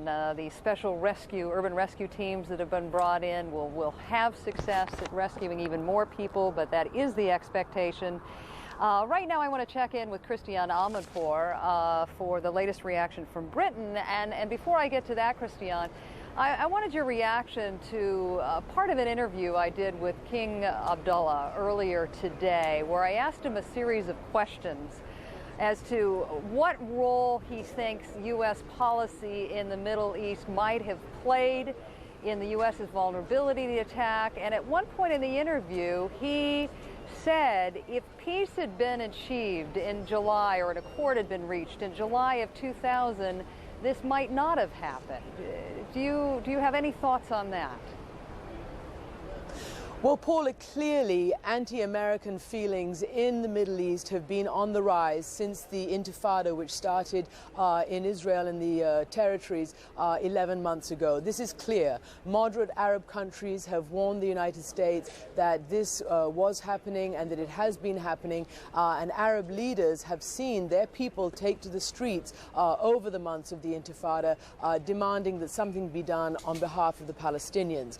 The special urban rescue teams that have been brought in will have success at rescuing even more people, but that is the expectation. Right now I want to check in with Christiane Amanpour for the latest reaction from Britain. And before I get to that, Christiane, I wanted your reaction to part of an interview I did with King Abdullah earlier today, where I asked him a series of questions as to what role he thinks U.S. policy in the Middle East might have played in the U.S.'s vulnerability to the attack. And at one point in the interview, he said if peace had been achieved in July, or an accord had been reached in July of 2000, this might not have happened. Do you have any thoughts on that? Well, Paula, clearly anti-American feelings in the Middle East have been on the rise since the Intifada, which started in Israel and the territories 11 months ago. This is clear. Moderate Arab countries have warned the United States that this was happening and that it has been happening, and Arab leaders have seen their people take to the streets over the months of the Intifada, demanding that something be done on behalf of the Palestinians.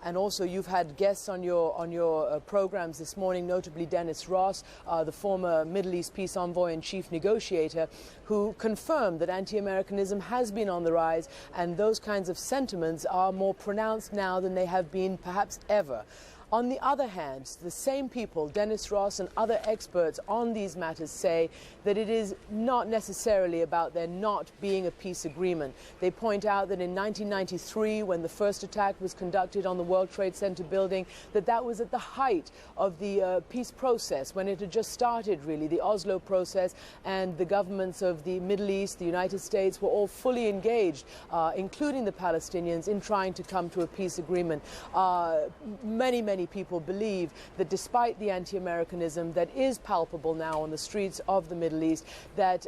And also, you've had guests on your programs this morning, notably Dennis Ross, the former Middle East peace envoy and chief negotiator, who confirmed that anti-Americanism has been on the rise, and those kinds of sentiments are more pronounced now than they have been perhaps ever. On the other hand, the same people, Dennis Ross and other experts on these matters, say that it is not necessarily about there not being a peace agreement. They point out that in 1993, when the first attack was conducted on the World Trade Center building, that was at the height of the peace process, when it had just started, really, the Oslo process, and the governments of the Middle East, the United States, were all fully engaged, including the Palestinians, in trying to come to a peace agreement. Many people believe that despite the anti-Americanism that is palpable now on the streets of the Middle East, that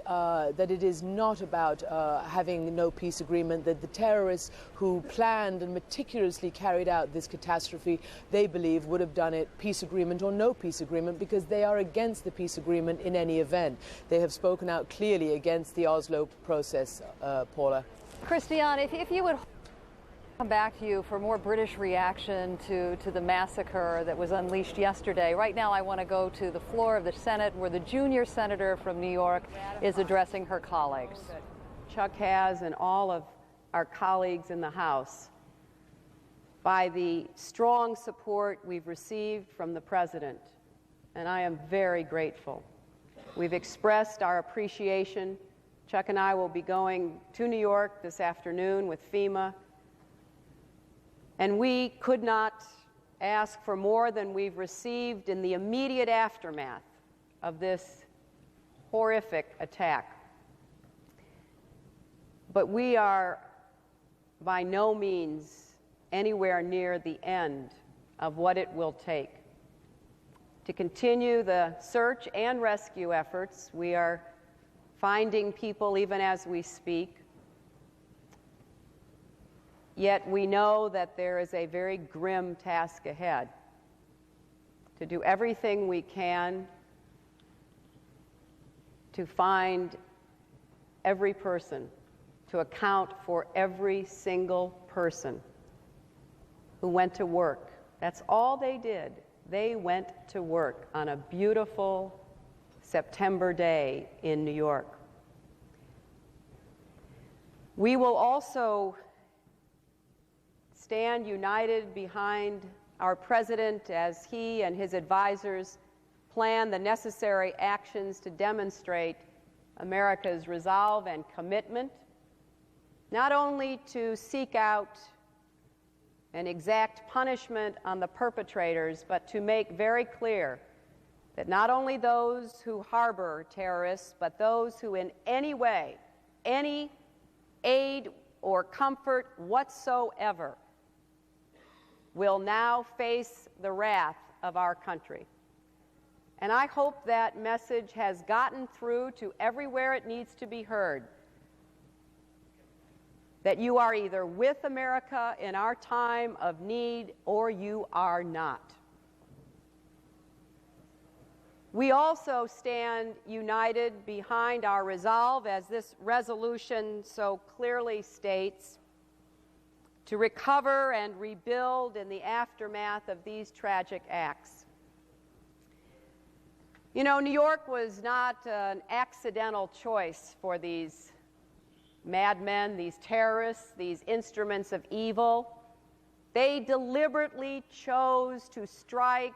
it is not about having no peace agreement, that the terrorists who planned and meticulously carried out this catastrophe, they believe would have done it peace agreement or no peace agreement, because they are against the peace agreement in any event. They have spoken out clearly against the Oslo process, Paula. Christiane, if you would come back to you for more British reaction to the massacre that was unleashed yesterday. Right now I want to go to the floor of the Senate, where the junior senator from New York is addressing her colleagues. Chuck has, and all of our colleagues in the House, by the strong support we've received from the President, and I am very grateful. We've expressed our appreciation. Chuck and I will be going to New York this afternoon with FEMA, and we could not ask for more than we've received in the immediate aftermath of this horrific attack. But we are by no means anywhere near the end of what it will take to continue the search and rescue efforts. We are finding people even as we speak. Yet we know that there is a very grim task ahead to do everything we can to find every person, to account for every single person who went to work. That's all they did. They went to work on a beautiful September day in New York. We will also stand united behind our President as he and his advisors plan the necessary actions to demonstrate America's resolve and commitment, not only to seek out and exact punishment on the perpetrators, but to make very clear that not only those who harbor terrorists, but those who in any way, any aid or comfort whatsoever, will now face the wrath of our country. And I hope that message has gotten through to everywhere it needs to be heard, that you are either with America in our time of need or you are not. We also stand united behind our resolve, as this resolution so clearly states, to recover and rebuild in the aftermath of these tragic acts. You know, New York was not an accidental choice for these madmen, these terrorists, these instruments of evil. They deliberately chose to strike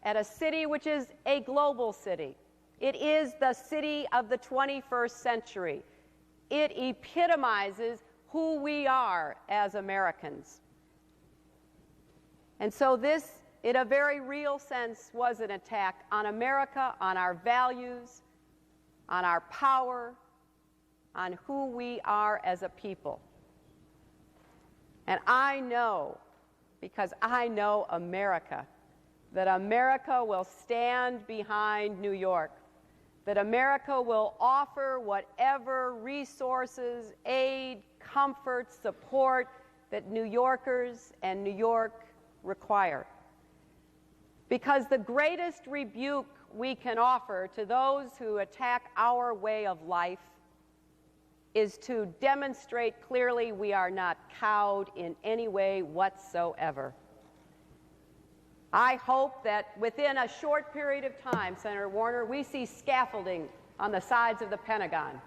at a city which is a global city. It is the city of the 21st century. It epitomizes who we are as Americans. And so this, in a very real sense, was an attack on America, on our values, on our power, on who we are as a people. And I know, because I know America, that America will stand behind New York, that America will offer whatever resources, aid, comfort, support that New Yorkers and New York require. Because the greatest rebuke we can offer to those who attack our way of life is to demonstrate clearly we are not cowed in any way whatsoever. I hope that within a short period of time, Senator Warner, we see scaffolding on the sides of the Pentagon.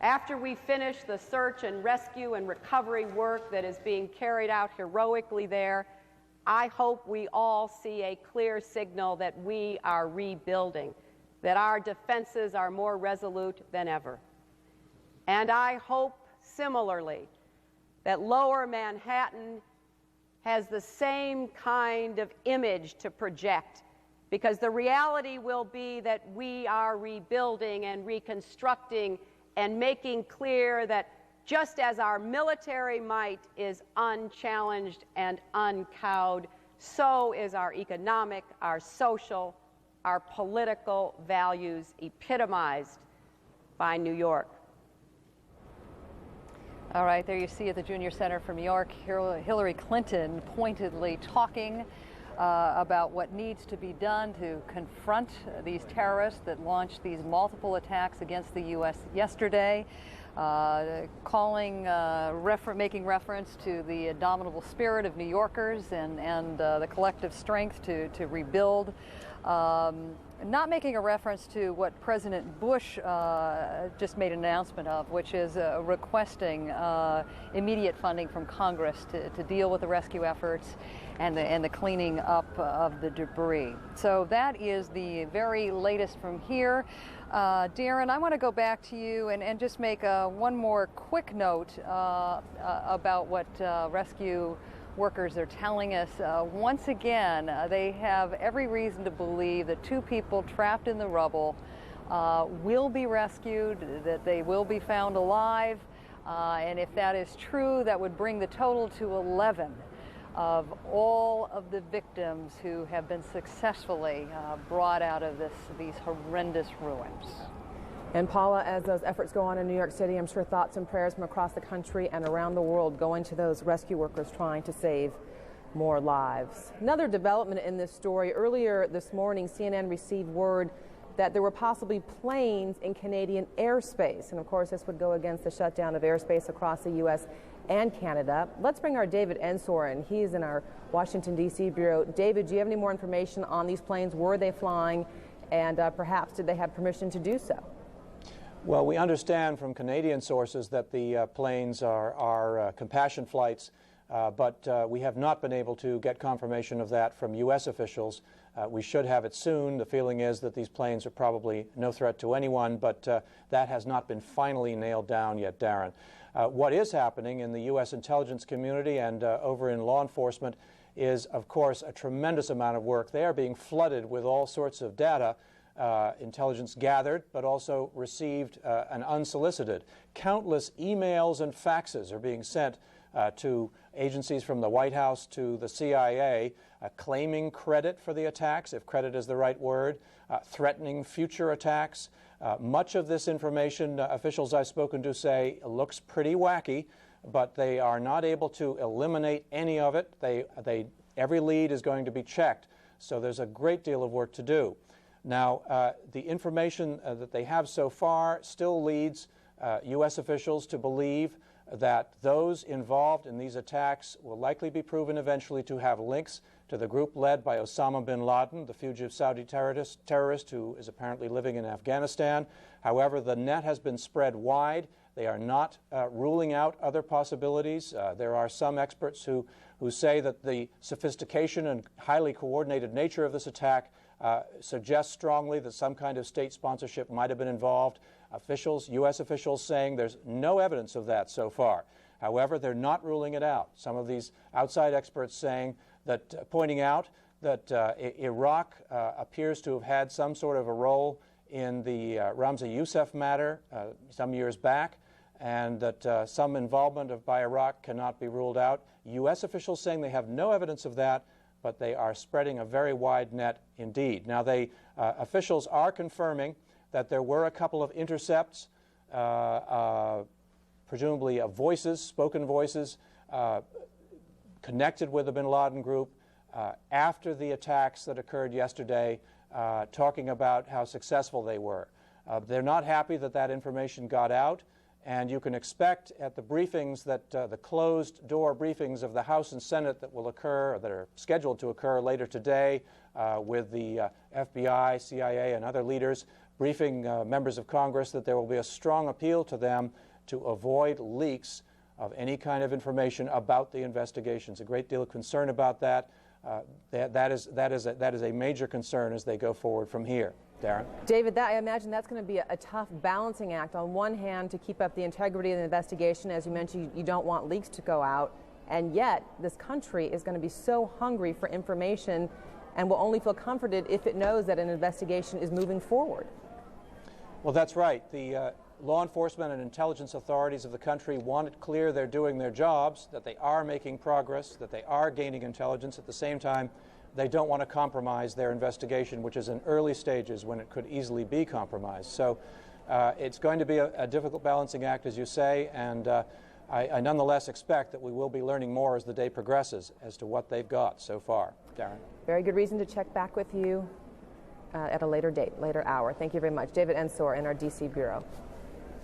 After we finish the search and rescue and recovery work that is being carried out heroically there, I hope we all see a clear signal that we are rebuilding, that our defenses are more resolute than ever. And I hope, similarly, that Lower Manhattan has the same kind of image to project, because the reality will be that we are rebuilding and reconstructing and making clear that just as our military might is unchallenged and uncowed, so is our economic, our social, our political values epitomized by New York. All right, there you see at the Junior Center from New York, Hillary Clinton pointedly talking about what needs to be done to confront these terrorists that launched these multiple attacks against the U.S. yesterday, making reference to the indomitable spirit of New Yorkers and the collective strength to rebuild. Not making a reference to what President Bush just made an announcement of, which is requesting immediate funding from Congress to deal with the rescue efforts and the cleaning up of the debris. So that is the very latest from here. Darren, I want to go back to you and just make one more quick note about what rescue workers are telling us. Once again, they have every reason to believe that 2 people trapped in the rubble will be rescued, that they will be found alive, and if that is true, that would bring the total to 11 of all of the victims who have been successfully brought out of these horrendous ruins. And Paula, as those efforts go on in New York City, I'm sure thoughts and prayers from across the country and around the world going to those rescue workers trying to save more lives. Another development in this story, earlier this morning, CNN received word that there were possibly planes in Canadian airspace. And of course, this would go against the shutdown of airspace across the U.S. and Canada. Let's bring our David Ensor in. He's in our Washington, D.C. bureau. David, do you have any more information on these planes? Were they flying? And perhaps did they have permission to do so? Well, we understand from Canadian sources that the planes are compassion flights, but we have not been able to get confirmation of that from U.S. officials. We should have it soon. The feeling is that these planes are probably no threat to anyone, but that has not been finally nailed down yet, Darren. What is happening in the U.S. intelligence community and over in law enforcement is, of course, a tremendous amount of work. They are being flooded with all sorts of data, intelligence gathered, but also received and unsolicited. Countless emails and faxes are being sent to agencies from the White House to the CIA, claiming credit for the attacks, if credit is the right word, threatening future attacks. Much of this information, officials I've spoken to say, looks pretty wacky, but they are not able to eliminate any of it. Every lead is going to be checked, so there's a great deal of work to do. Now, the information that they have so far still leads U.S. officials to believe that those involved in these attacks will likely be proven eventually to have links to the group led by Osama bin Laden, the fugitive Saudi terrorist who is apparently living in Afghanistan. However, the net has been spread wide. They are not ruling out other possibilities. There are some experts who say that the sophistication and highly coordinated nature of this attack suggests strongly that some kind of state sponsorship might have been involved. Officials, U.S. officials, saying there's no evidence of that so far. However, they're not ruling it out. Some of these outside experts saying that, pointing out that Iraq appears to have had some sort of a role in the Ramzi Youssef matter some years back, and that some involvement by Iraq cannot be ruled out. U.S. officials saying they have no evidence of that, but they are spreading a very wide net indeed. Now, officials are confirming that there were a couple of intercepts, presumably of voices, spoken voices, connected with the bin Laden group after the attacks that occurred yesterday, talking about how successful they were. They're not happy that that information got out, and you can expect at the briefings that the closed-door briefings of the House and Senate that will occur, or that are scheduled to occur later today with the FBI, CIA, and other leaders, briefing members of Congress, that there will be a strong appeal to them to avoid leaks of any kind of information about the investigations. A great deal of concern about that. That is a major concern as they go forward from here. Darren? David, I imagine that's going to be a tough balancing act. On one hand, to keep up the integrity of the investigation, as you mentioned, you don't want leaks to go out, and yet this country is going to be so hungry for information and will only feel comforted if it knows that an investigation is moving forward. Well, that's right. The law enforcement and intelligence authorities of the country want it clear they're doing their jobs, that they are making progress, that they are gaining intelligence. At the same time, they don't want to compromise their investigation, which is in early stages when it could easily be compromised. So it's going to be a difficult balancing act, as you say, and I nonetheless expect that we will be learning more as the day progresses as to what they've got so far. Darren? Very good reason to check back with you at a later date, later hour. Thank you very much. David Ensor in our D.C. Bureau.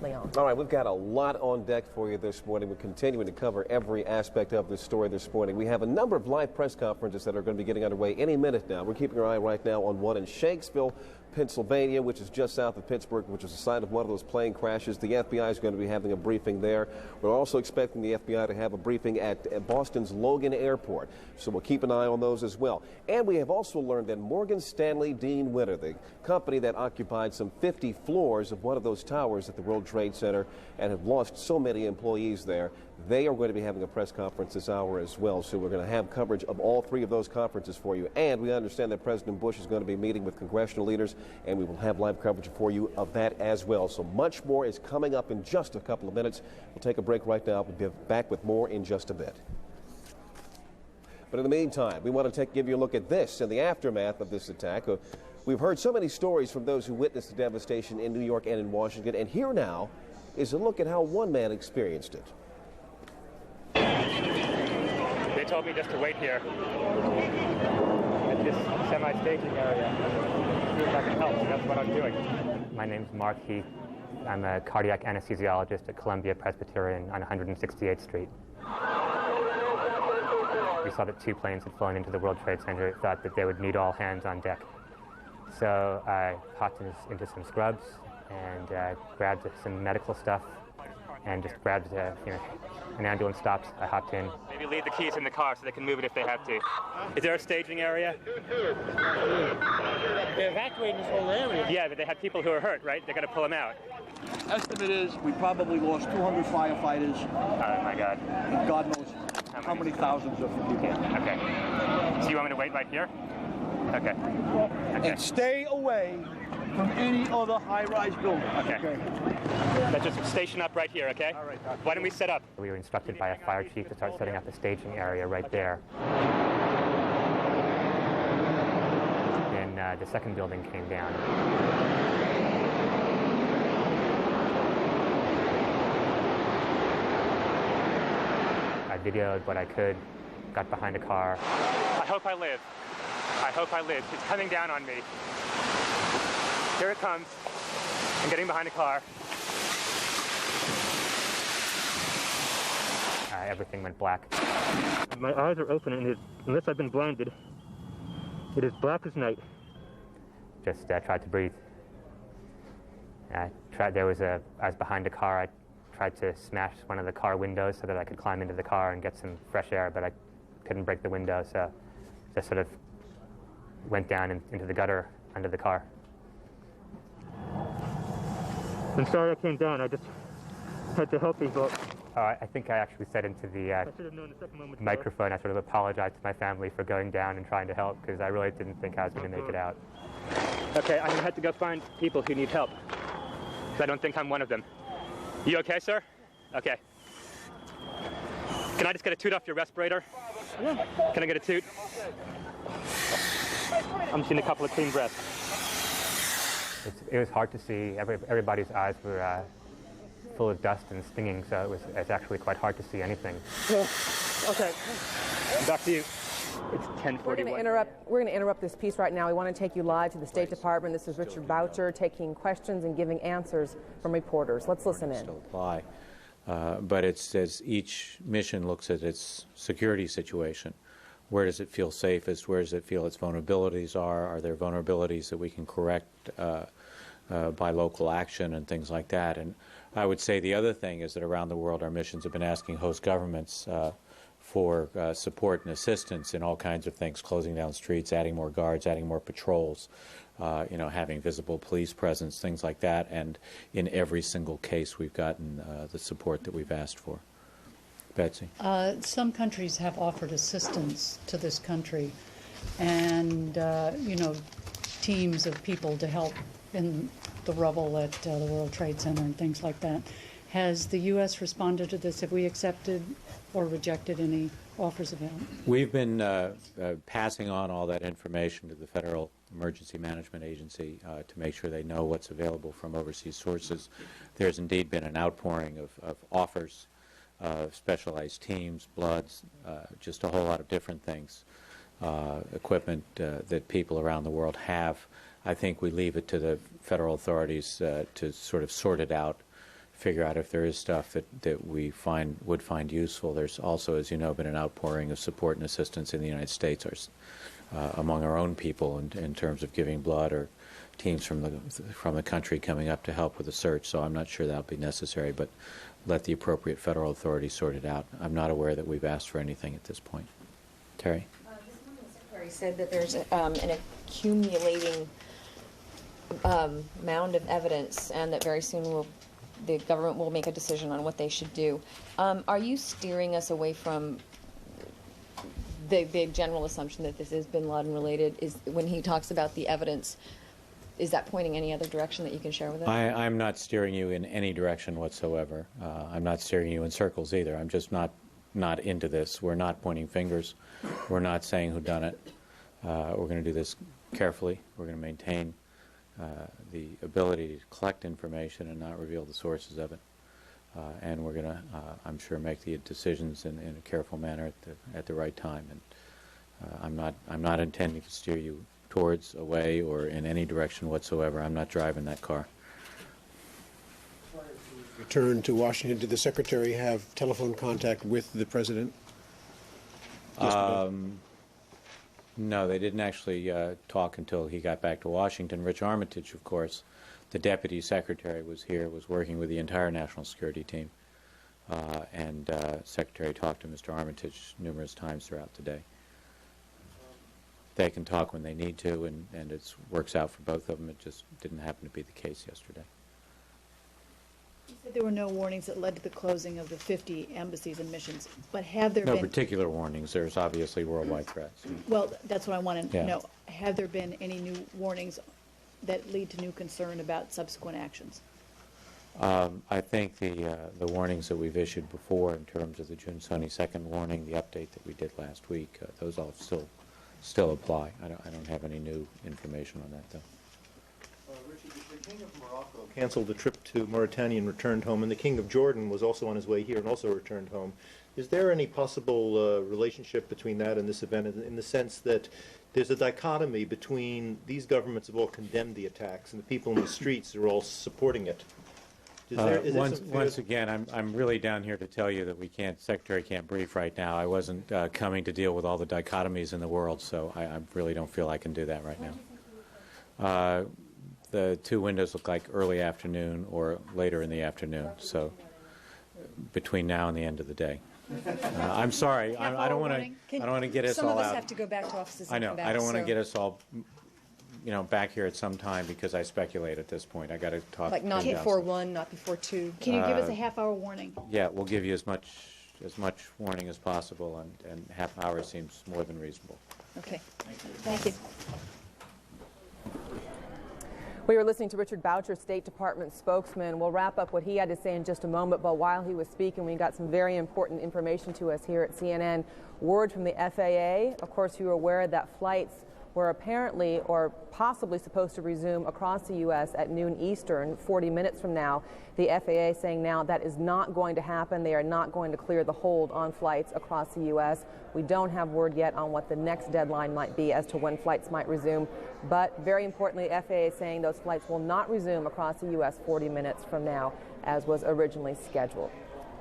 Leon. All right, we've got a lot on deck for you this morning. We're continuing to cover every aspect of this story this morning. We have a number of live press conferences that are going to be getting underway any minute now. We're keeping our eye right now on one in Shanksville, Pennsylvania, which is just south of Pittsburgh, which is the site of one of those plane crashes. The FBI is going to be having a briefing there. We're also expecting the FBI to have a briefing at Boston's Logan Airport, so we'll keep an eye on those as well. And we have also learned that Morgan Stanley Dean Witter, the company that occupied some 50 floors of one of those towers at the World Trade Center and have lost so many employees there, they are going to be having a press conference this hour as well. So we're going to have coverage of all three of those conferences for you. And we understand that President Bush is going to be meeting with congressional leaders, and we will have live coverage for you of that as well. So much more is coming up in just a couple of minutes. We'll take a break right now. We'll be back with more in just a bit. But in the meantime, we want to give you a look at this in the aftermath of this attack. We've heard so many stories from those who witnessed the devastation in New York and in Washington, and here now is a look at how one man experienced it. They told me just to wait here at this semi-staging area. See if I can help, so that's what I'm doing. My name's Mark Heath. I'm a cardiac anesthesiologist at Columbia Presbyterian on 168th Street. We saw that 2 planes had flown into the World Trade Center. It thought that they would need all hands on deck. So I hopped into some scrubs and grabbed some medical stuff and just grabbed, an ambulance stops. I hopped in. Maybe leave the keys in the car so they can move it if they have to. Is there a staging area? They're evacuating this whole area. Yeah, but they have people who are hurt, right? They're going to pull them out. Estimate is we probably lost 200 firefighters. Oh, my God. And God knows how many thousands of people. Okay. So you want me to wait right here? Okay. And stay away from any other high-rise building. Okay. Let's just station up right here, okay? All right. Why don't we set up? We were instructed by a fire chief to start setting up a staging area right there. Then the second building came down. I videoed what I could, got behind a car. I hope I live. I hope I live. It's coming down on me. Here it comes. I'm getting behind the car. Everything went black. My eyes are open, and unless I've been blinded, it is black as night. Just tried to breathe. I was behind a car. I tried to smash one of the car windows so that I could climb into the car and get some fresh air, but I couldn't break the window, so just sort of went down into the gutter under the car. I'm sorry I came down. I just had to help people. I think I actually said into the microphone, I sort of apologized to my family for going down and trying to help, because I really didn't think I was going to make it out. Okay, I'm going to have to go find people who need help, because I don't think I'm one of them. You okay, sir? Okay. Can I just get a toot off your respirator? Yeah. Can I get a toot? I'm seeing a couple of clean breaths. It was hard to see. Everybody's eyes were full of dust and stinging, so it's actually quite hard to see anything. Okay. Back to you. It's 10:41. We're going to interrupt this piece right now. We want to take you live to the State Department. This is Richard Boucher taking questions and giving answers from reporters. Let's listen in. Still apply, but it's as each mission looks at its security situation. Where does it feel safest? Where does it feel its vulnerabilities are? Are there vulnerabilities that we can correct by local action and things like that? And I would say the other thing is that around the world our missions have been asking host governments for support and assistance in all kinds of things, closing down streets, adding more guards, adding more patrols, having visible police presence, things like that. And in every single case we've gotten the support that we've asked for. Betsy? Some countries have offered assistance to this country and, teams of people to help in the rubble at the World Trade Center and things like that. Has the U.S. responded to this? Have we accepted or rejected any offers of help? We've been passing on all that information to the Federal Emergency Management Agency to make sure they know what's available from overseas sources. There's indeed been an outpouring of offers, specialized teams, bloods, just a whole lot of different things, equipment that people around the world have. I think we leave it to the federal authorities to sort of sort it out, figure out if there is stuff that we would find useful. There's also, as you know, been an outpouring of support and assistance in the United States among our own people in terms of giving blood, or teams from the country coming up to help with the search. So I'm not sure that'll be necessary, but let the appropriate federal authorities sort it out. I'm not aware that we've asked for anything at this point. Terry? This morning the Secretary said that there's an accumulating mound of evidence, and that very soon the government will make a decision on what they should do. Are you steering us away from the big general assumption that this is bin Laden related? Is when he talks about the evidence, is that pointing any other direction that you can share with us? I'm not steering you in any direction whatsoever. I'm not steering you in circles either. I'm just not into this. We're not pointing fingers. We're not saying who done it. We're going to do this carefully. We're going to maintain the ability to collect information and not reveal the sources of it. And we're going to, I'm sure, make the decisions in a careful manner at the right time. And I'm not intending to steer you towards, away, or in any direction whatsoever. I'm not driving that car. Return to Washington, did the Secretary have telephone contact with the President? No, they didn't actually talk until he got back to Washington. Rich Armitage, of course, the Deputy Secretary, was here, was working with the entire National Security team. And Secretary talked to Mr. Armitage numerous times throughout the day. They can talk when they need to, and it works out for both of them. It just didn't happen to be the case yesterday. You said there were no warnings that led to the closing of the 50 embassies and missions, but have there been... No particular warnings. There's obviously worldwide threats. Well, that's what I want to Yeah. know. Have there been any new warnings that lead to new concern about subsequent actions? I think the warnings that we've issued before in terms of the June 22nd warning, the update that we did last week, those all still apply. I don't have any new information on that, though. Richard, you think King of Morocco canceled the trip to Mauritania and returned home, and the King of Jordan was also on his way here and also returned home. Is there any possible relationship between that and this event in the sense that there's a dichotomy between these governments have all condemned the attacks and the people in the streets are all supporting it? Once again, I'm really down here to tell you that Secretary can't brief right now. I wasn't coming to deal with all the dichotomies in the world, so I really don't feel I can do that right now. The two windows look like early afternoon or later in the afternoon, so between now and the end of the day. I'm sorry. I don't want to get us all out. Some of us have to go back to offices. I know. I don't want to get us all, back here at some time because I speculate at this point. I got to talk. Like not before 1, not before 2. Can you give us a half-hour warning? Yeah, we'll give you as much warning as possible, and half hour seems more than reasonable. Okay. Thank you. We were listening to Richard Boucher, State Department spokesman. We'll wrap up what he had to say in just a moment, but while he was speaking, we got some very important information to us here at CNN. Word from the FAA. Of course, you were aware that flights were apparently or possibly supposed to resume across the U.S. at noon Eastern, 40 minutes from now. The FAA saying now that is not going to happen. They are not going to clear the hold on flights across the U.S. We don't have word yet on what the next deadline might be as to when flights might resume. But very importantly, FAA is saying those flights will not resume across the U.S. 40 minutes from now, as was originally scheduled.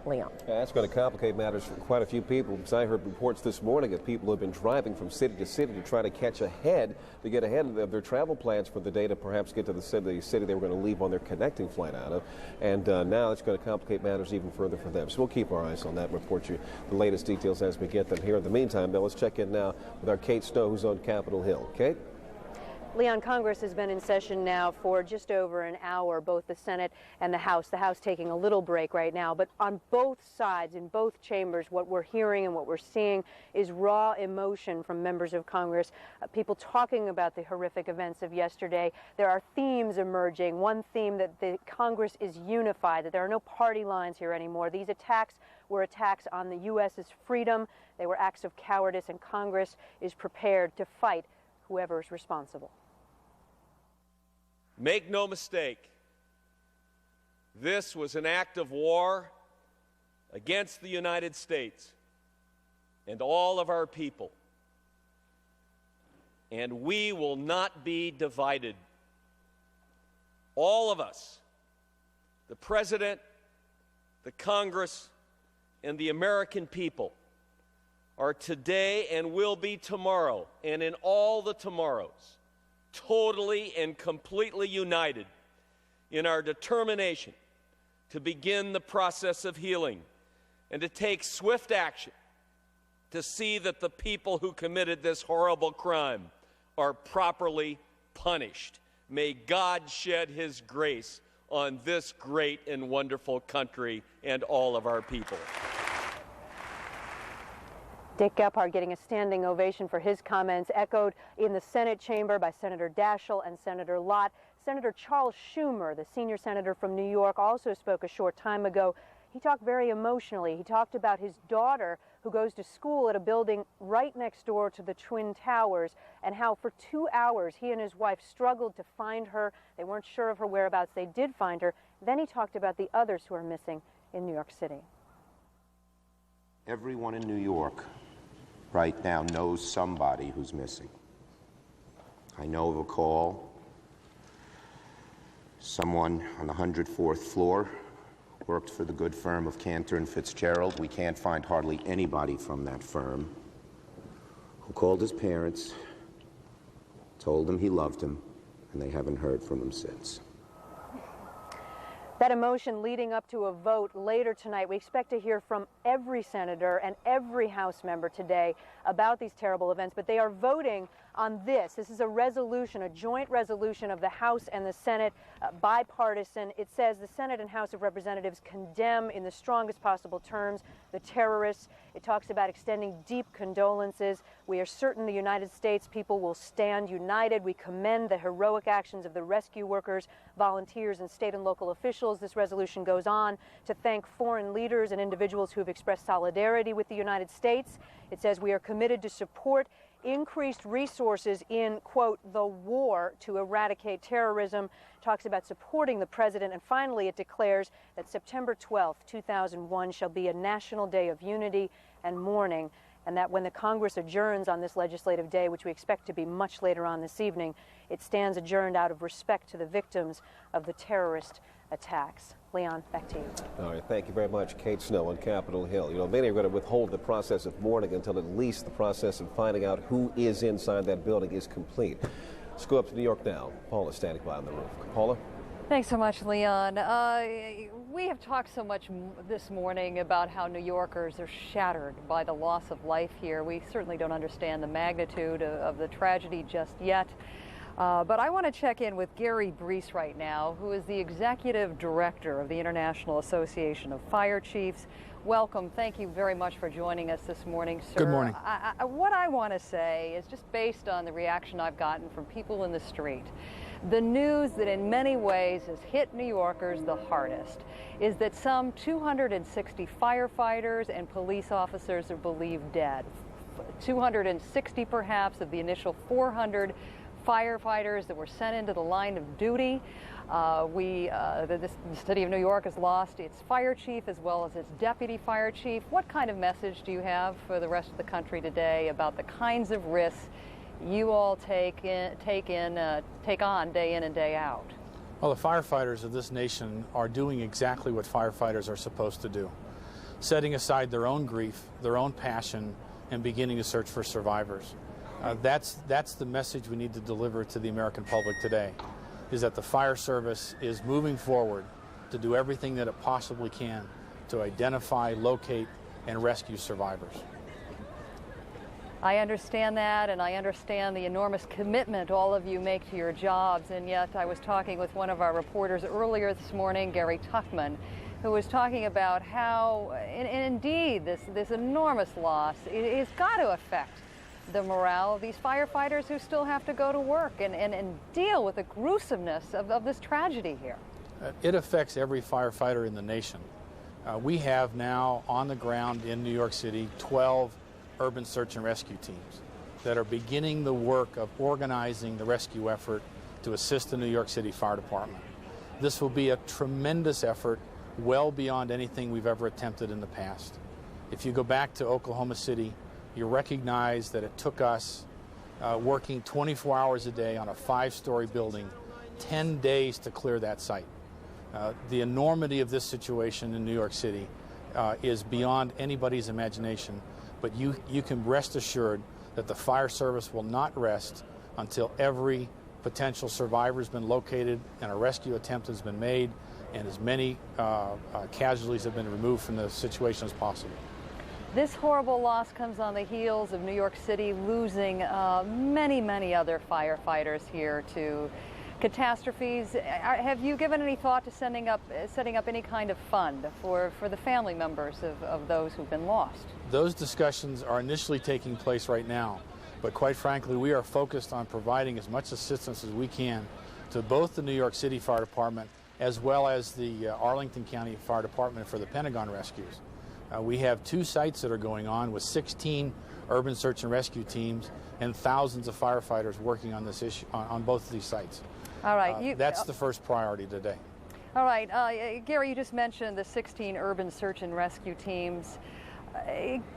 Leon. Yeah, that's going to complicate matters for quite a few people, because I heard reports this morning of people who have been driving from city to city to try to get ahead of their travel plans for the day to perhaps get to the city they were going to leave on their connecting flight out of. And now it's going to complicate matters even further for them. So we'll keep our eyes on that and report you the latest details as we get them here. In the meantime, though, let's check in now with our Kate Snow, who's on Capitol Hill. Kate? Leon, Congress has been in session now for just over an hour, both the Senate and the House. The House taking a little break right now, but on both sides, in both chambers, what we're hearing and what we're seeing is raw emotion from members of Congress, people talking about the horrific events of yesterday. There are themes emerging. One theme that the Congress is unified, that there are no party lines here anymore. These attacks were attacks on the U.S.'s freedom. They were acts of cowardice, and Congress is prepared to fight whoever is responsible. Make no mistake, this was an act of war against the United States and all of our people. And we will not be divided. All of us, the President, the Congress, and the American people, are today and will be tomorrow, and in all the tomorrows, totally and completely united in our determination to begin the process of healing and to take swift action to see that the people who committed this horrible crime are properly punished. May God shed His grace on this great and wonderful country and all of our people. Dick Gephardt getting a standing ovation for his comments, echoed in the Senate chamber by Senator Daschle and Senator Lott. Senator Charles Schumer, the senior senator from New York, also spoke a short time ago. He talked very emotionally. He talked about his daughter, who goes to school at a building right next door to the Twin Towers, and how for 2 hours he and his wife struggled to find her. They weren't sure of her whereabouts. They did find her. Then he talked about the others who are missing in New York City. Everyone in New York right now knows somebody who's missing. I know of a call. Someone on the 104th floor worked for the good firm of Cantor and Fitzgerald. We can't find hardly anybody from that firm, who called his parents, told them he loved him, and they haven't heard from him since. That emotion leading up to a vote later tonight. We expect to hear from every senator and every House member today about these terrible events, but they are voting on this. This is a resolution, a joint resolution of the House and the Senate, bipartisan. It says the Senate and House of Representatives condemn in the strongest possible terms the terrorists. It talks about extending deep condolences. We are certain the United States people will stand united. We commend the heroic actions of the rescue workers, volunteers, and state and local officials. This resolution goes on to thank foreign leaders and individuals who have expressed solidarity with the United States. It says we are committed to support increased resources in, quote, the war to eradicate terrorism, talks about supporting the president, and finally it declares that September 12th, 2001 shall be a national day of unity and mourning, and that when the Congress adjourns on this legislative day, which we expect to be much later on this evening, it stands adjourned out of respect to the victims of the terrorist attacks. Leon, back to you. All right, thank you very much, Kate Snow on Capitol Hill. You know, many are going to withhold the process of mourning until at least the process of finding out who is inside that building is complete. Let's go up to New York now. Paula's standing by on the roof. Paula? Thanks so much, Leon. We have talked so much this morning about how New Yorkers are shattered by the loss of life here. We certainly don't understand the magnitude of the tragedy just yet. But I want to check in with Gary Brees right now, who is the Executive Director of the International Association of Fire Chiefs. Welcome. Thank you very much for joining us this morning, sir. Good morning. What I want to say is, just based on the reaction I've gotten from people in the street, the news that in many ways has hit New Yorkers the hardest is that some 260 firefighters and police officers are believed dead. 260 perhaps of the initial 400 firefighters that were sent into the line of duty. The city of New York has lost its fire chief as well as its deputy fire chief. What kind of message do you have for the rest of the country today about the kinds of risks you all take on day in and day out? Well, the firefighters of this nation are doing exactly what firefighters are supposed to do, setting aside their own grief, their own passion, and beginning to search for survivors. That's the message we need to deliver to the American public today, is that the fire service is moving forward to do everything that it possibly can to identify, locate, and rescue survivors. I understand that, and I understand the enormous commitment all of you make to your jobs, and yet I was talking with one of our reporters earlier this morning, Gary Tuchman, who was talking about how, and indeed, this enormous loss, it's got to affect the morale of these firefighters who still have to go to work and deal with the gruesomeness of this tragedy here. It affects every firefighter in the nation. We have now on the ground in New York City 12 urban search and rescue teams that are beginning the work of organizing the rescue effort to assist the New York City Fire Department. This will be a tremendous effort, well beyond anything we've ever attempted in the past. If you go back to Oklahoma City, you recognize that it took us working 24 hours a day on a 5-story building, 10 days to clear that site. The enormity of this situation in New York City is beyond anybody's imagination, but you can rest assured that the fire service will not rest until every potential survivor has been located and a rescue attempt has been made and as many casualties have been removed from the situation as possible. This horrible loss comes on the heels of New York City losing many other firefighters here to catastrophes. Have you given any thought to setting up any kind of fund for the family members of those who've been lost? Those discussions are initially taking place right now, but quite frankly, we are focused on providing as much assistance as we can to both the New York City Fire Department as well as the Arlington County Fire Department for the Pentagon rescues. We have 2 sites that are going on with 16 urban search and rescue teams and thousands of firefighters working on this issue on both of these sites. All right. That's the first priority today. All right. Gary, you just mentioned the 16 urban search and rescue teams.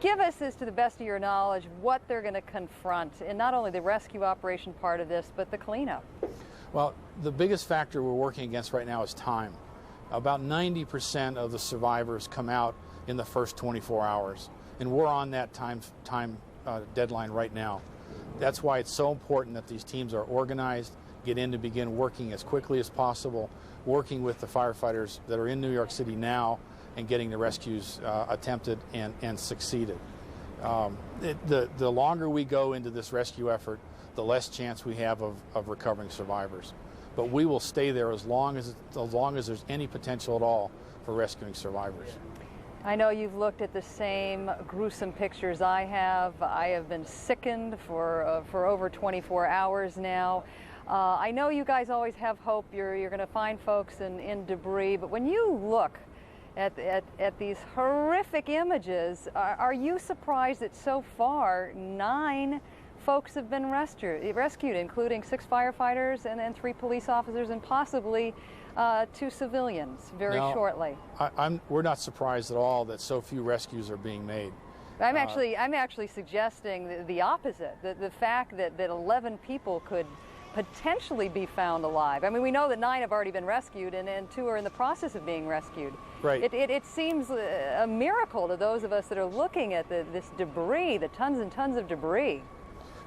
Give us, as to the best of your knowledge, what they're going to confront in not only the rescue operation part of this, but the cleanup. Well, the biggest factor we're working against right now is time. About 90% of the survivors come out in the first 24 hours, and we're on that time deadline right now. That's why it's so important that these teams are organized, get in to begin working as quickly as possible, working with the firefighters that are in New York City now and getting the rescues attempted and succeeded. The longer we go into this rescue effort, the less chance we have of recovering survivors. But we will stay there as long as there's any potential at all for rescuing survivors. I know you've looked at the same gruesome pictures I have. I have been sickened for over 24 hours now. I know you guys always have hope you're going to find folks in debris, but when you look at these horrific images, are you surprised that so far 9 folks have been rescued, including 6 firefighters and 3 police officers and possibly 2 civilians very shortly. We're not surprised at all that so few rescues are being made. I'm actually suggesting the opposite, the fact that 11 people could potentially be found alive. I mean, we know that 9 have already been rescued and 2 are in the process of being rescued. Right. It seems a miracle to those of us that are looking at this debris, the tons and tons of debris.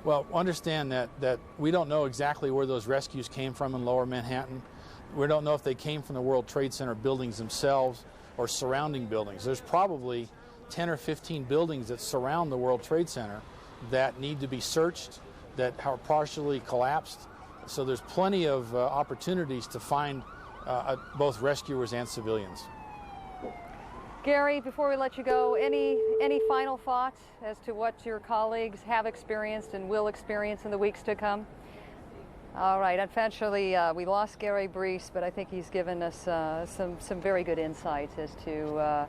Well, understand that we don't know exactly where those rescues came from in Lower Manhattan. We don't know if they came from the World Trade Center buildings themselves or surrounding buildings. There's probably 10 or 15 buildings that surround the World Trade Center that need to be searched, that are partially collapsed. So there's plenty of opportunities to find both rescuers and civilians. Gary, before we let you go, any final thoughts as to what your colleagues have experienced and will experience in the weeks to come? All right, unfortunately, we lost Gary Brees, but I think he's given us some very good insights as to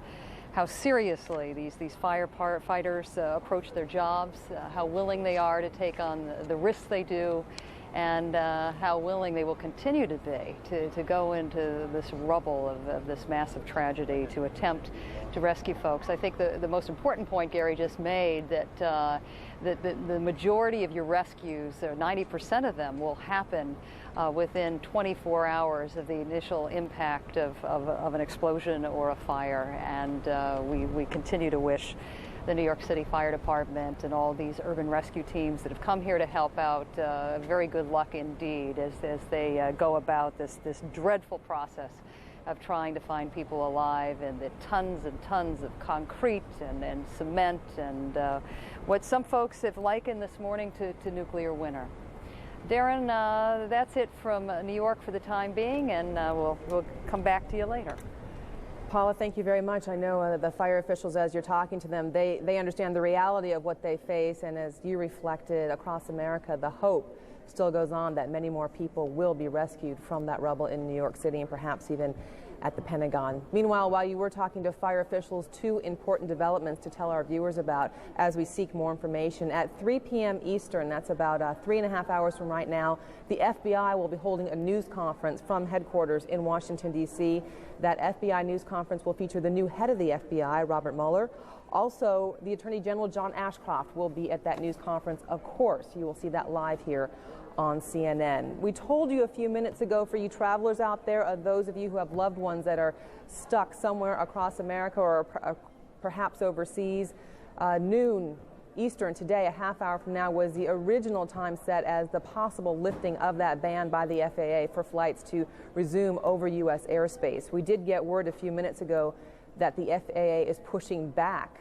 how seriously these firefighters approach their jobs, how willing they are to take on the risks they do, and how willing they will continue to be to go into this rubble of this massive tragedy to attempt to rescue folks. I think the most important point Gary just made, that the majority of your rescues, 90% of them, will happen within 24 hours of the initial impact of an explosion or a fire. And we continue to wish the New York City Fire Department and all these urban rescue teams that have come here to help out very good luck indeed as they go about this dreadful process of trying to find people alive, and the tons and tons of concrete and cement and what some folks have likened this morning to nuclear winter. Darren, that's it from New York for the time being, and we'll come back to you later. Paula, thank you very much. I know the fire officials, as you're talking to them, they understand the reality of what they face, and as you reflected across America, the hope still goes on that many more people will be rescued from that rubble in New York City and perhaps even at the Pentagon. Meanwhile, while you were talking to fire officials, 2 important developments to tell our viewers about as we seek more information. At 3 p.m. Eastern, that's about 3.5 hours from right now, the FBI will be holding a news conference from headquarters in Washington, D.C. That FBI news conference will feature the new head of the FBI, Robert Mueller. Also, the Attorney General John Ashcroft will be at that news conference. Of course, you will see that live here on CNN. We told you a few minutes ago, for you travelers out there, those of you who have loved ones that are stuck somewhere across America or perhaps overseas, noon Eastern today, a half hour from now, was the original time set as the possible lifting of that ban by the FAA for flights to resume over U.S. airspace. We did get word a few minutes ago that the FAA is pushing back